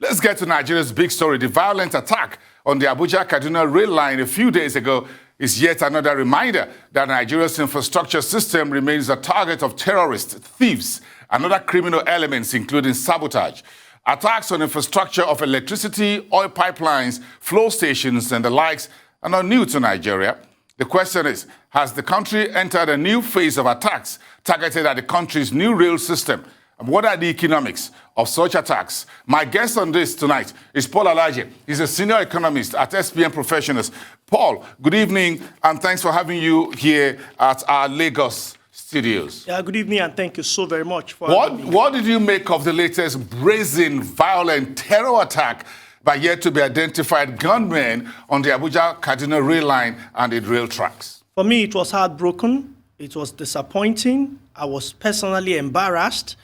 Let's get to Nigeria's big story. The violent attack on the Abuja-Kaduna rail line a few days ago is yet another reminder that Nigeria's infrastructure system remains a target of terrorists, thieves, and other criminal elements, including sabotage. Attacks on infrastructure of electricity, oil pipelines, flow stations, and the likes are not new to Nigeria. The question is, has the country entered a new phase of attacks targeted at the country's new rail system? And what are the economics of such attacks? My guest on this tonight is Paul Alaje. He's a senior economist at SPM Professionals. Paul, good evening, and thanks for having you here at our Lagos studios. Yeah, good evening, and thank you so very much for having me. What did you make of the latest brazen, violent terror attack by yet to be identified gunmen on the Abuja-Kaduna rail line and the rail tracks? For me, it was heartbroken. It was disappointing. I was personally embarrassed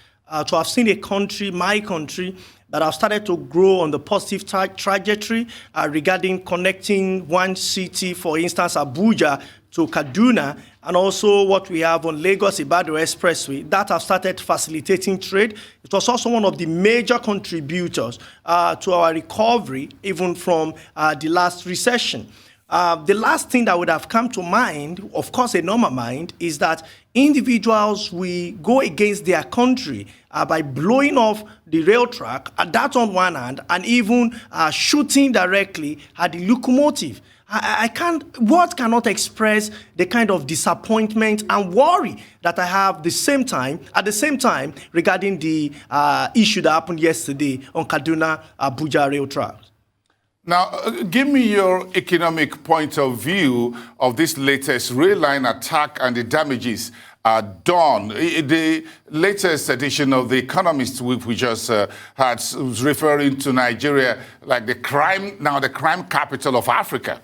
to have seen a country, my country, that have started to grow on the positive trajectory regarding connecting one city, for instance, Abuja to Kaduna, and also what we have on Lagos-Ibadan Expressway, that have started facilitating trade. It was also one of the major contributors to our recovery, even from the last recession. The last thing that would have come to mind, of course, in my mind, is that individuals will go against their country by blowing off the rail track, that on one hand, and even shooting directly at the locomotive. Words cannot express the kind of disappointment and worry that I have at the same time regarding the issue that happened yesterday on Kaduna-Abuja rail tracks. Now, give me your economic point of view of this latest rail line attack and the damages done. The latest edition of The Economist, which we just had, was referring to Nigeria like the crime capital of Africa.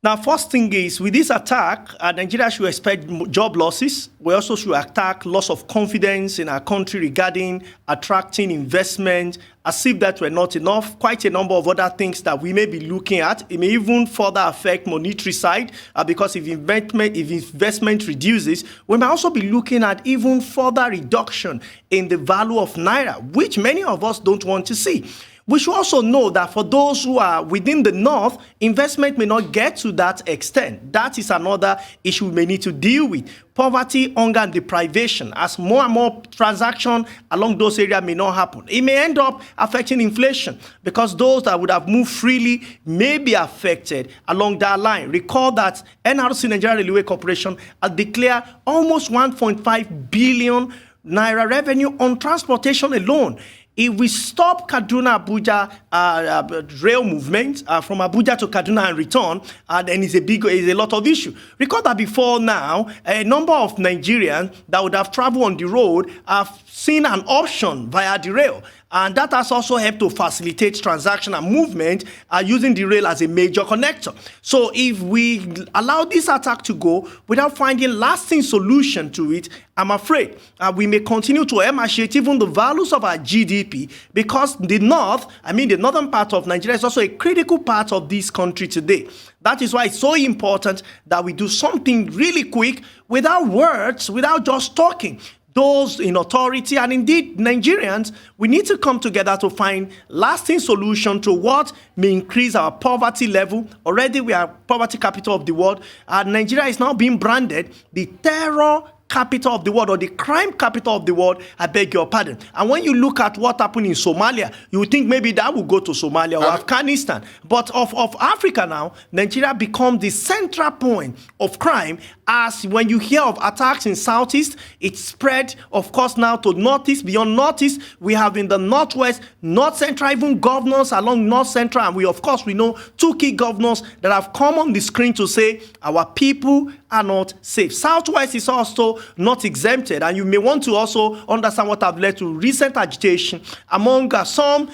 Now, first thing is, with this attack, Nigeria should expect job losses. We also should attack loss of confidence in our country regarding attracting investment, as if that were not enough. Quite a number of other things that we may be looking at. It may even further affect monetary side, because if investment reduces, we may also be looking at even further reduction in the value of Naira, which many of us don't want to see. We should also know that for those who are within the north, investment may not get to that extent. That is another issue we may need to deal with. Poverty, hunger, and deprivation, as more and more transactions along those areas may not happen. It may end up affecting inflation because those that would have moved freely may be affected along that line. Recall that NRC, Nigeria Railway Corporation, has declared almost 1.5 billion Naira revenue on transportation alone. If we stop Kaduna-Abuja rail movement from Abuja to Kaduna and return, then it's a lot of issue. Recall that before now, a number of Nigerians that would have traveled on the road have seen an option via the rail. And that has also helped to facilitate transaction and movement using the rail as a major connector. So if we allow this attack to go without finding lasting solution to it, I'm afraid we may continue to emaciate even the values of our GDP, because the northern part of Nigeria is also a critical part of this country today. That is why it's so important that we do something really quick, without words, without just talking. Those in authority and indeed Nigerians, we need to come together to find lasting solution to what may increase our poverty level. Already we are poverty capital of the world, and Nigeria is now being branded the terror capital of the world, or the crime capital of the world, I beg your pardon. And when you look at what happened in Somalia, you would think maybe that will go to Somalia or Afghanistan. But of Africa now, Nigeria becomes the central point of crime, as when you hear of attacks in Southeast, it spread, of course, now to Northeast. Beyond Northeast, we have in the Northwest, North Central, even governors along North Central, and we know two key governors that have come on the screen to say our people are not safe. Southwest is also not exempted, and you may want to also understand what have led to recent agitation among some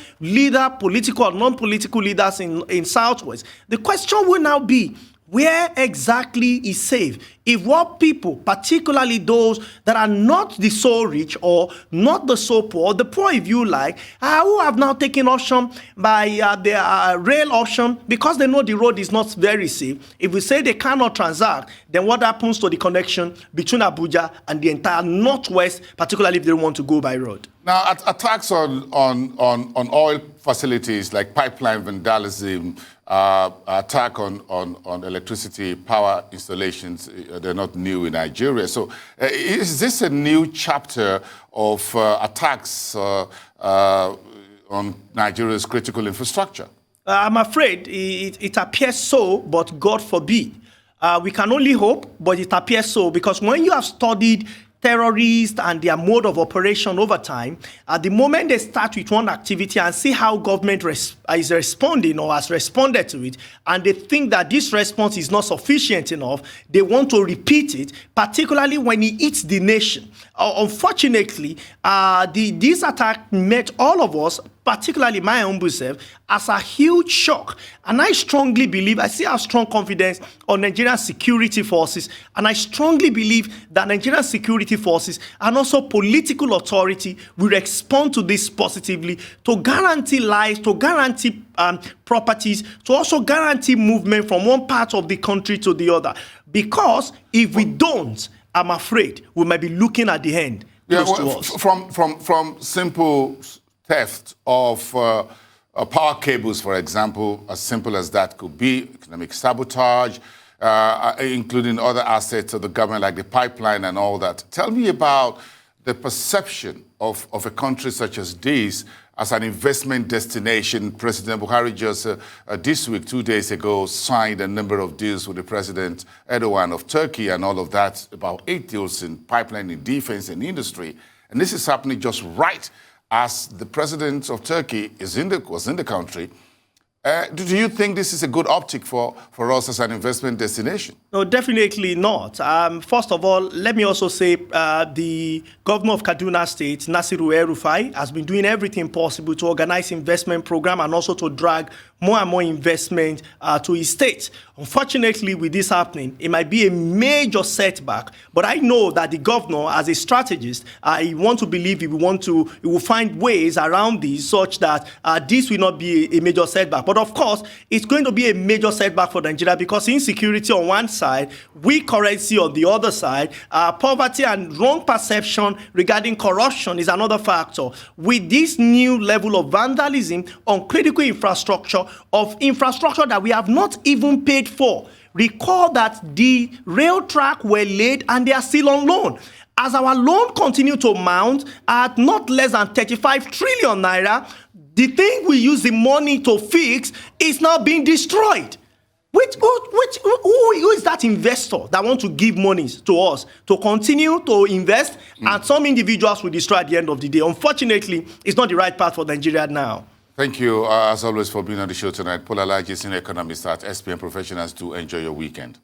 political or non-political leaders in Southwest. The question will now be, where exactly is safe? if what people, particularly those that are not the so rich or not the so poor, the poor if you like, who have now taken option by the rail option because they know the road is not very safe, if we say they cannot transact, then what happens to the connection between Abuja and the entire northwest, particularly if they want to go by road? Now, attacks on oil facilities like pipeline vandalism, attack on electricity power installations, they're not new in Nigeria. So is this a new chapter of attacks on Nigeria's critical infrastructure? I'm afraid it appears so, but God forbid. We can only hope, but it appears so, because when you have studied terrorists and their mode of operation over time, at the moment they start with one activity and see how government is responding or has responded to it, and they think that this response is not sufficient enough, they want to repeat it, particularly when it hits the nation. Unfortunately, this attack met all of us, particularly my humble self, as a huge shock. And I strongly believe, I still have strong confidence on Nigerian security forces, and I strongly believe that Nigerian security forces and also political authority will respond to this positively to guarantee lives, to guarantee properties, to also guarantee movement from one part of the country to the other. Because if we don't, I'm afraid we might be looking at the end close to us. From simple theft of power cables, for example, as simple as that could be, economic sabotage, including other assets of the government like the pipeline and all that. Tell me about the perception of a country such as this as an investment destination. President Buhari just this week, 2 days ago, signed a number of deals with the President Erdogan of Turkey and all of that, about 8 deals in pipeline, in defense, and industry. And this is happening just right as the President of Turkey was in the country. Do you think this is a good optic for us as an investment destination? No, definitely not. First of all, let me also say the governor of Kaduna State, Nasiru El-Rufai, has been doing everything possible to organize investment program and also to drag more and more investment to his state. Unfortunately, with this happening, it might be a major setback. But I know that the governor, as a strategist, he wants to believe he will find ways around this such that this will not be a major setback. But of course, it's going to be a major setback for Nigeria because insecurity on one side, weak currency on the other side, poverty and wrong perception regarding corruption is another factor. With this new level of vandalism on critical infrastructure, that we have not even paid for. Recall that the rail track were laid and they are still on loan. As our loan continue to mount at not less than 35 trillion naira, the thing we use the money to fix is now being destroyed. Who is that investor that wants to give money to us to continue to invest, and some individuals will destroy at the end of the day? Unfortunately, it's not the right path for Nigeria now. Thank you, as always, for being on the show tonight. Alaje, senior economist at SPM Professionals. Do enjoy your weekend.